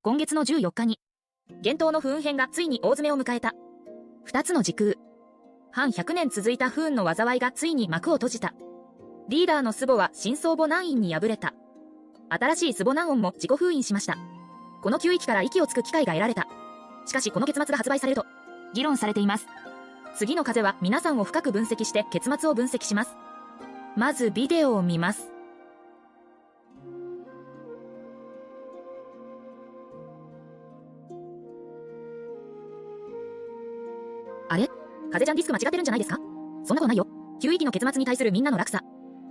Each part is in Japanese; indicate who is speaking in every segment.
Speaker 1: 今月の14日に、幻冬の不運編がついに大詰めを迎えた。二つの時空。半100年続いた不運の災いがついに幕を閉じた。リーダーのスボは新相母南院に敗れた。新しいスボ南音も自己封印しました。この9域から息をつく機会が得られた。しかしこの結末が発売されると、議論されています。次の風は皆さんを深く分析して結末を分析します。まずビデオを見ます。あれ？風ちゃんディスク間違ってるんじゃないですか？そんなことないよ。9域の結末に対するみんなの落差。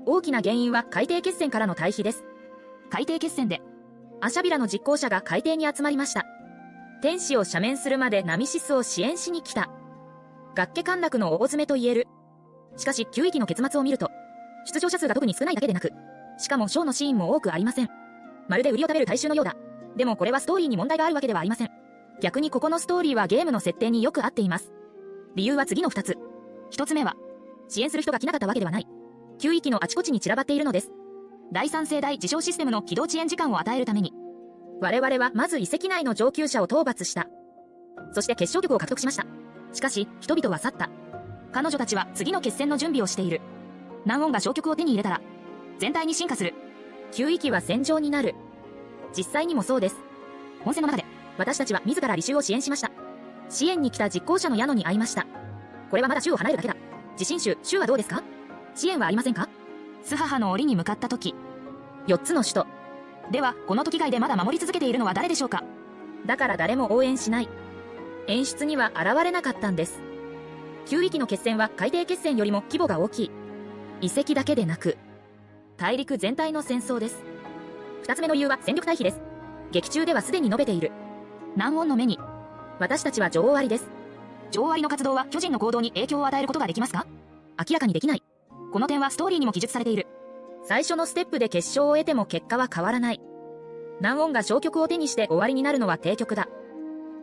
Speaker 1: 大きな原因は海底決戦からの対比です。海底決戦で、アシャビラの実行者が海底に集まりました。天使を赦免するまでナミシスを支援しに来た。学家陥落の大詰めと言える。しかし9域の結末を見ると、出場者数が特に少ないだけでなく、しかもショーのシーンも多くありません。まるで売りを食べる大衆のようだ。でもこれはストーリーに問題があるわけではありません。逆にここのストーリーはゲームの設定によく合っています。理由は次の2つ。1つ目は、支援する人が来なかったわけではない。9域のあちこちに散らばっているのです。第3世代自称システムの起動遅延時間を与えるために、我々はまず遺跡内の上級者を討伐した。そして決勝局を獲得しました。しかし、人々は去った。彼女たちは次の決戦の準備をしている。南音が消極を手に入れたら、全体に進化する。9域は戦場になる。実際にもそうです。本戦の中で、私たちは自ら履修を支援しました。支援に来た実行者の矢野に会いました。これはまだ州を離れるだけだ。自信州はどうですか？支援はありませんか？スハハの檻に向かった時、4つの首都。では、この時外でまだ守り続けているのは誰でしょうか？だから誰も応援しない。演出には現れなかったんです。9域の決戦は海底決戦よりも規模が大きい。遺跡だけでなく、大陸全体の戦争です。2つ目の理由は戦力対比です。劇中ではすでに述べている。南音の目に、私たちは女王アリです。女王アリの活動は巨人の行動に影響を与えることができますか？明らかにできない。この点はストーリーにも記述されている。最初のステップで決勝を得ても結果は変わらない。南音が消極を手にして終わりになるのは定局だ。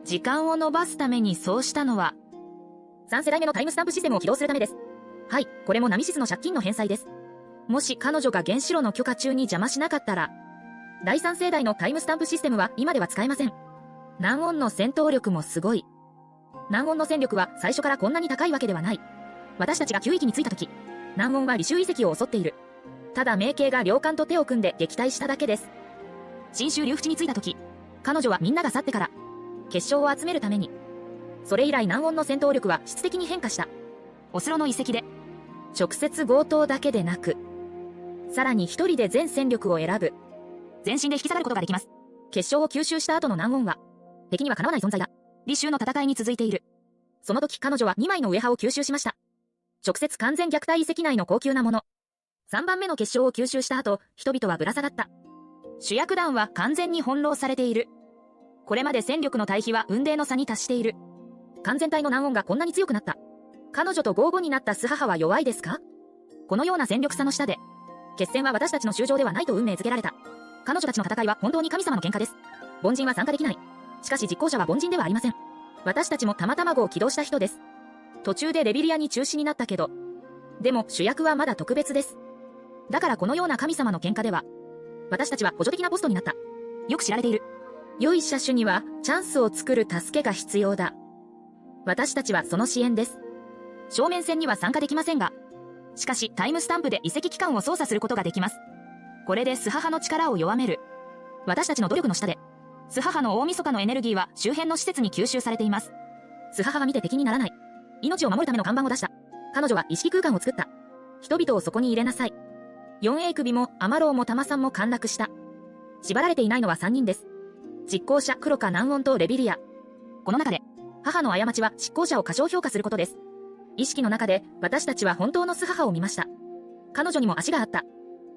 Speaker 1: 時間を延ばすためにそうしたのは、3世代目のタイムスタンプシステムを起動するためです。はい、これもナミシスの借金の返済です。もし彼女が原子炉の許可中に邪魔しなかったら、第3世代のタイムスタンプシステムは今では使えません。南音の戦闘力もすごい。南音の戦力は最初からこんなに高いわけではない。私たちが9域に着いた時、南音は履修遺跡を襲っている。ただ冥系が領艦と手を組んで撃退しただけです。新州竜淵に着いた時、彼女はみんなが去ってから、結晶を集めるために。それ以来南音の戦闘力は質的に変化した。オスロの遺跡で、直接強盗だけでなく、さらに一人で全戦力を選ぶ。全身で引き下がることができます。結晶を吸収した後の南音は、敵にはかなわない存在だ。李州の戦いに続いている。その時彼女は2枚のウエハを吸収しました。直接完全虐待遺跡内の高級なもの。3番目の結晶を吸収した後、人々はぶら下がった。主役団は完全に翻弄されている。これまで戦力の対比は雲泥の差に達している。完全体の南音がこんなに強くなった。彼女と合語になったスハハは弱いですか？このような戦力差の下で、決戦は私たちの衆生ではないと運命づけられた。彼女たちの戦いは本当に神様の喧嘩です。凡人は参加できない。しかし実行者は凡人ではありません。私たちも玉卵を起動した人です。途中でレビリアに中止になったけど、でも主役はまだ特別です。だからこのような神様の喧嘩では、私たちは補助的なポストになった。よく知られている。良い車種にはチャンスを作る助けが必要だ。私たちはその支援です。正面戦には参加できませんが、しかしタイムスタンプで遺跡機関を操作することができます。これでスハハの力を弱める。私たちの努力の下で、スハハの大晦日のエネルギーは周辺の施設に吸収されています。スハハは見て敵にならない。命を守るための看板を出した。彼女は意識空間を作った。人々をそこに入れなさい。4A 首もアマローもタマさんも陥落した。縛られていないのは3人です。実行者、黒か南音とレビリア。この中で、母の過ちは執行者を過小評価することです。意識の中で、私たちは本当のスハハを見ました。彼女にも足があった。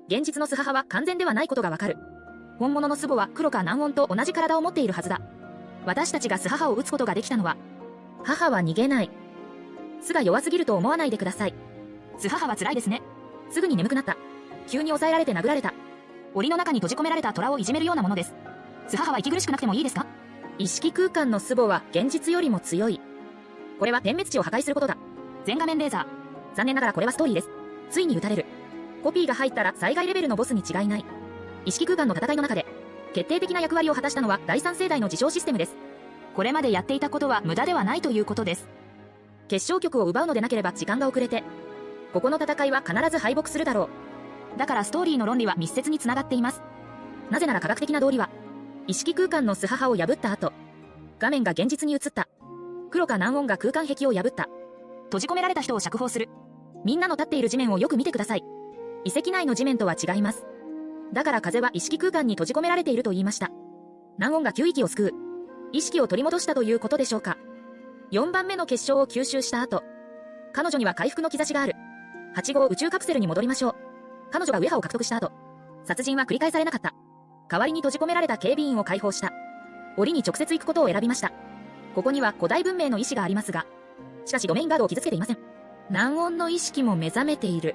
Speaker 1: 現実のスハハは完全ではないことがわかる。本物のスボは黒か南音と同じ体を持っているはずだ。私たちがスハハを撃つことができたのは、母は逃げない。巣が弱すぎると思わないでください。スハハは辛いですね。すぐに眠くなった。急に抑えられて殴られた。檻の中に閉じ込められた虎をいじめるようなものです。スハハは息苦しくなくてもいいですか？意識空間のスボは現実よりも強い。これは点滅地を破壊することだ。全画面レーザー。残念ながらこれはストーリーです。ついに撃たれる。コピーが入ったら災害レベルのボスに違いない。意識空間の戦いの中で、決定的な役割を果たしたのは第3世代の自称システムです。これまでやっていたことは無駄ではないということです。決勝局を奪うのでなければ時間が遅れて、ここの戦いは必ず敗北するだろう。だからストーリーの論理は密接につながっています。なぜなら科学的な道理は、意識空間のスハハを破った後、画面が現実に映った。黒か南音が空間壁を破った。閉じ込められた人を釈放する。みんなの立っている地面をよく見てください。遺跡内の地面とは違います。だから風は意識空間に閉じ込められていると言いました。南音が吸域を救う。意識を取り戻したということでしょうか。4番目の結晶を吸収した後、彼女には回復の兆しがある。8号宇宙カプセルに戻りましょう。彼女がウェハを獲得した後、殺人は繰り返されなかった。代わりに閉じ込められた警備員を解放した。檻に直接行くことを選びました。ここには古代文明の意志がありますが、しかしドメインガードを傷つけていません。南音の意識も目覚めている。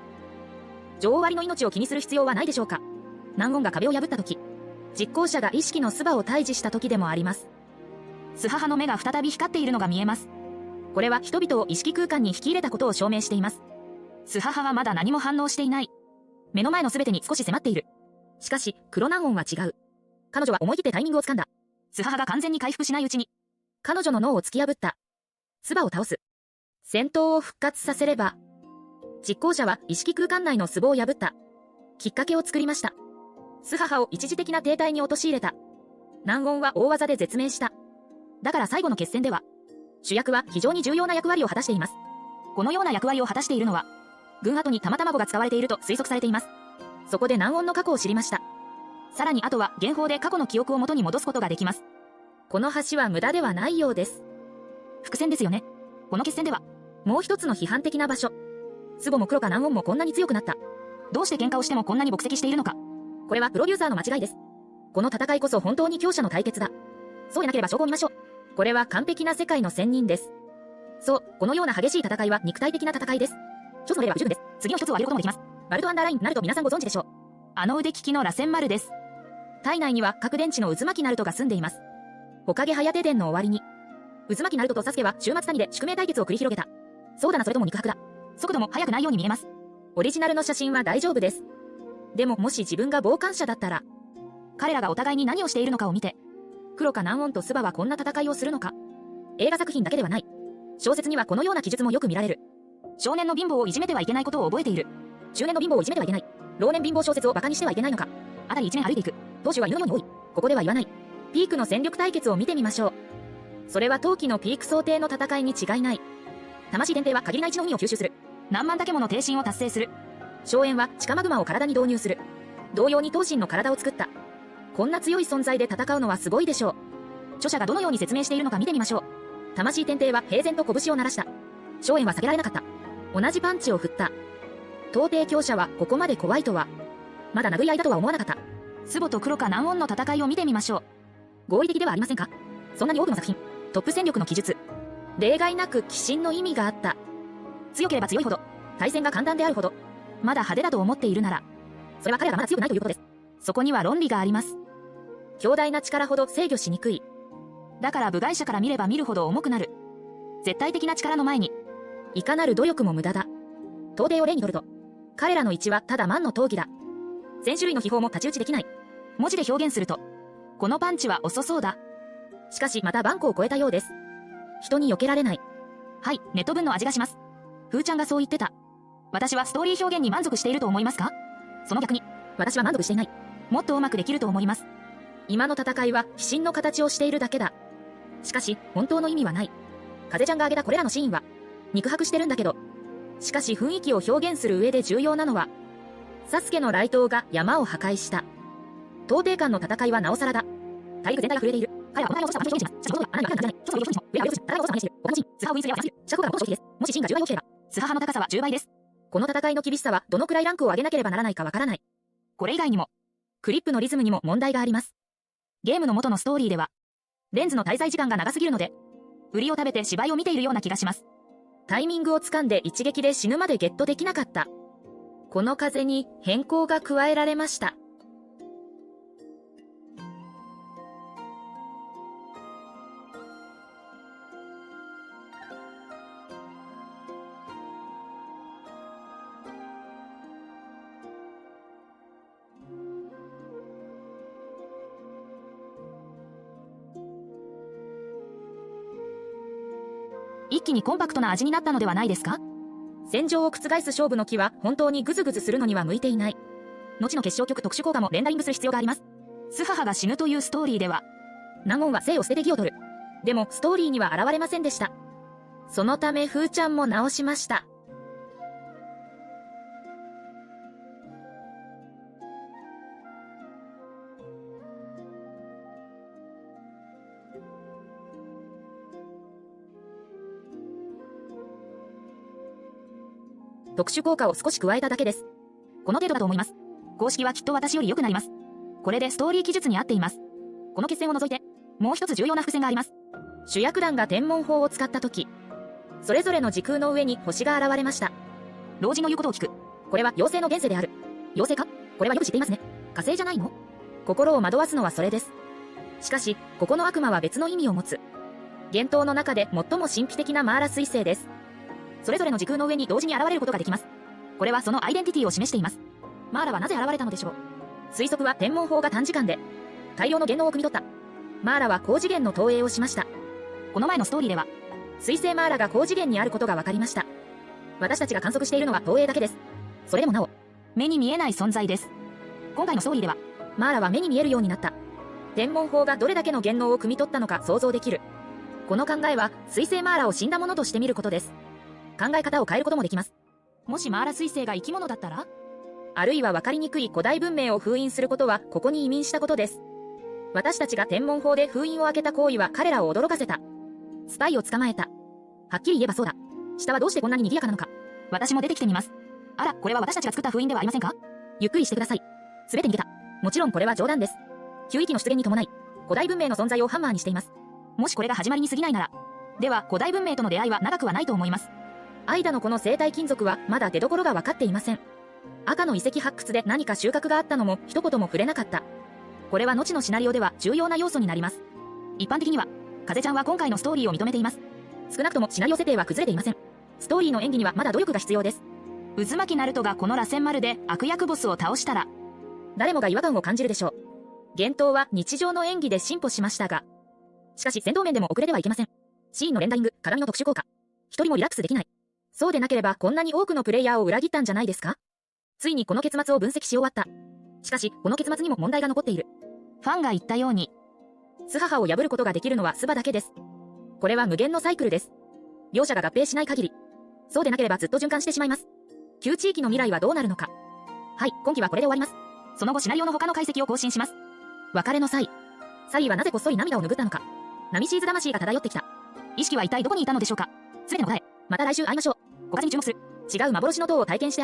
Speaker 1: 女王割の命を気にする必要はないでしょうか。南音が壁を破った時、実行者が意識の唾を退治した時でもあります。スハハの目が再び光っているのが見えます。これは人々を意識空間に引き入れたことを証明しています。スハハはまだ何も反応していない。目の前の全てに少し迫っている。しかし、黒南音は違う。彼女は思い切ってタイミングをつかんだ。スハハが完全に回復しないうちに、彼女の脳を突き破った。唾を倒す。戦闘を復活させれば、実行者は意識空間内の壺を破った。きっかけを作りました。スハハを一時的な停滞に陥れた。南音は大技で絶命した。だから最後の決戦では、主役は非常に重要な役割を果たしています。このような役割を果たしているのは、軍跡に玉卵が使われていると推測されています。そこで南音の過去を知りました。さらにあとは原法で過去の記憶を元に戻すことができます。この橋は無駄ではないようです。伏線ですよね。この決戦では、もう一つの批判的な場所。スボも黒か南音もこんなに強くなった。どうして喧嘩をしてもこんなに牧跡しているのか。これはプロデューサーの間違いです。この戦いこそ本当に強者の対決だ。そうでなければ証拠を見ましょう。これは完璧な世界の仙人です。そう、このような激しい戦いは肉体的な戦いです。一つの例は不十分です。次の一つを挙げることもできます。バルトアンダーラインナルト皆さんご存知でしょう。あの腕利きの螺旋丸です。体内には核電池の渦巻きナルトが住んでいます。火影颯伝の終わりに、渦巻きナルトとサスケは終末谷で宿命対決を繰り広げた。そうだな、それとも肉薄だ。速度も速くないように見えます。オリジナルの写真は大丈夫です。でももし自分が傍観者だったら、彼らがお互いに何をしているのかを見て、黒か南音とスバはこんな戦いをするのか。映画作品だけではない。小説にはこのような記述もよく見られる。少年の貧乏をいじめてはいけないことを覚えている。中年の貧乏をいじめてはいけない。老年貧乏小説を馬鹿にしてはいけないのか。あたり一面歩いていく。当主は言うのように多い。ここでは言わない。ピークの戦力対決を見てみましょう。それは冬季のピーク想定の戦いに違いない。魂伝帝は限りな1の海を吸収する。何万だけもの挺身を達成する。荘園は地下マグマを体に導入する。同様に東神の体を作った。こんな強い存在で戦うのはすごいでしょう。著者がどのように説明しているのか見てみましょう。魂天帝は平然と拳を鳴らした。荘園は避けられなかった。同じパンチを振った。到底強者はここまで怖いとは。まだ殴り合いだとは思わなかった。スボと黒か南音の戦いを見てみましょう。合理的ではありませんか。そんなに多くの作品。トップ戦力の記述。例外なく鬼神の意味があった。強ければ強いほど、対戦が簡単であるほど、まだ派手だと思っているなら、それは彼らがまだ強くないということです。そこには論理があります。強大な力ほど制御しにくい。だから部外者から見れば見るほど重くなる。絶対的な力の前に、いかなる努力も無駄だ。到底を例にとると、彼らの位置はただ万の闘技だ。1000種類の秘宝も太刀打ちできない。文字で表現すると、このパンチは遅そうだ。しかしまた万個を超えたようです。人に避けられない。はい、ネット文の味がします。ふーちゃんがそう言ってた。私はストーリー表現に満足していると思いますか？その逆に、私は満足していない。もっとうまくできると思います。今の戦いは鬼神の形をしているだけだ。しかし、本当の意味はない。風ちゃんが挙げたこれらのシーンは、肉薄してるんだけど、しかし雰囲気を表現する上で重要なのは、サスケの雷刀が山を破壊した。東帝間の戦いはなおさらだ。大陸全体が震えている。彼はお互いを落とした場所を意識します。しかし、穴には穴がない。一つの上を上を落とし、上を落とす激しい。他のシーン、スハウィンスリアはシャコが元正気です。もしシーンが10倍大きければ、スハハの高さは10倍です。この戦いの厳しさはどのくらいランクを上げなければならないかわからない。これ以外にも、クリップのリズムにも問題があります。ゲームの元のストーリーでは、レンズの滞在時間が長すぎるので、売りを食べて芝居を見ているような気がします。タイミングをつかんで一撃で死ぬまでゲットできなかった。この風に変更が加えられました。一気にコンパクトな味になったのではないですか？戦場を覆す勝負の木は本当にグズグズするのには向いていない。後の結晶曲特殊効果もレンダリングする必要があります。スハハが死ぬというストーリーでは、納言は生を捨てて義を取る。でもストーリーには現れませんでした。そのため風ちゃんも直しました。特殊効果を少し加えただけです。この程度だと思います。公式はきっと私より良くなります。これでストーリー記述に合っています。この決戦を除いて、もう一つ重要な伏線があります。主役団が天文法を使った時、それぞれの時空の上に星が現れました。老人の言うことを聞く。これは妖精の現世である。妖精か？これはよく知っていますね。火星じゃないの？心を惑わすのはそれです。しかし、ここの悪魔は別の意味を持つ。幻冬の中で最も神秘的なマーラ彗星です。それぞれの時空の上に同時に現れることができます。これはそのアイデンティティを示しています。マーラはなぜ現れたのでしょう。推測は天文法が短時間で大量の言動を汲み取った。マーラは高次元の投影をしました。この前のストーリーでは、彗星マーラが高次元にあることが分かりました。私たちが観測しているのは投影だけです。それでもなお、目に見えない存在です。今回のストーリーでは、マーラは目に見えるようになった。天文法がどれだけの言動を汲み取ったのか想像できる。この考えは、彗星マーラを死んだものとして見ることです。考え方を変えることもできます。もしマーラ彗星が生き物だったら？あるいは分かりにくい古代文明を封印することはここに移民したことです。私たちが天文法で封印を開けた行為は彼らを驚かせた。スパイを捕まえた。はっきり言えばそうだ。下はどうしてこんなに賑やかなのか。私も出てきてみます。あら、これは私たちが作った封印ではありませんか？ゆっくりしてください。すべて逃げた。もちろんこれは冗談です。9域の出現に伴い、古代文明の存在をハンマーにしています。もしこれが始まりに過ぎないなら、では古代文明との出会いは長くはないと思います。アイダのこの生態金属はまだ出所が分かっていません。赤の遺跡発掘で何か収穫があったのも一言も触れなかった。これは後のシナリオでは重要な要素になります。一般的には、風ちゃんは今回のストーリーを認めています。少なくともシナリオ設定は崩れていません。ストーリーの演技にはまだ努力が必要です。渦巻ナルトがこの螺旋丸で悪役ボスを倒したら、誰もが違和感を感じるでしょう。幻冬は日常の演技で進歩しましたが、しかし戦闘面でも遅れてはいけません。シーンのレンダリング、鏡の特殊効果。一人もリラックスできない。そうでなければこんなに多くのプレイヤーを裏切ったんじゃないですか？ついにこの結末を分析し終わった。しかし、この結末にも問題が残っている。ファンが言ったように、スハハを破ることができるのはスバだけです。これは無限のサイクルです。両者が合併しない限り、そうでなければずっと循環してしまいます。旧地域の未来はどうなるのか。はい、今期はこれで終わります。その後シナリオの他の解析を更新します。別れの際、サリーはなぜこっそり涙を拭ったのか。ナミシーズ魂が漂ってきた。意識は一体どこにいたのでしょうか。すべての答え、また来週会いましょう。小風に注目する。違う幻の塔を体験して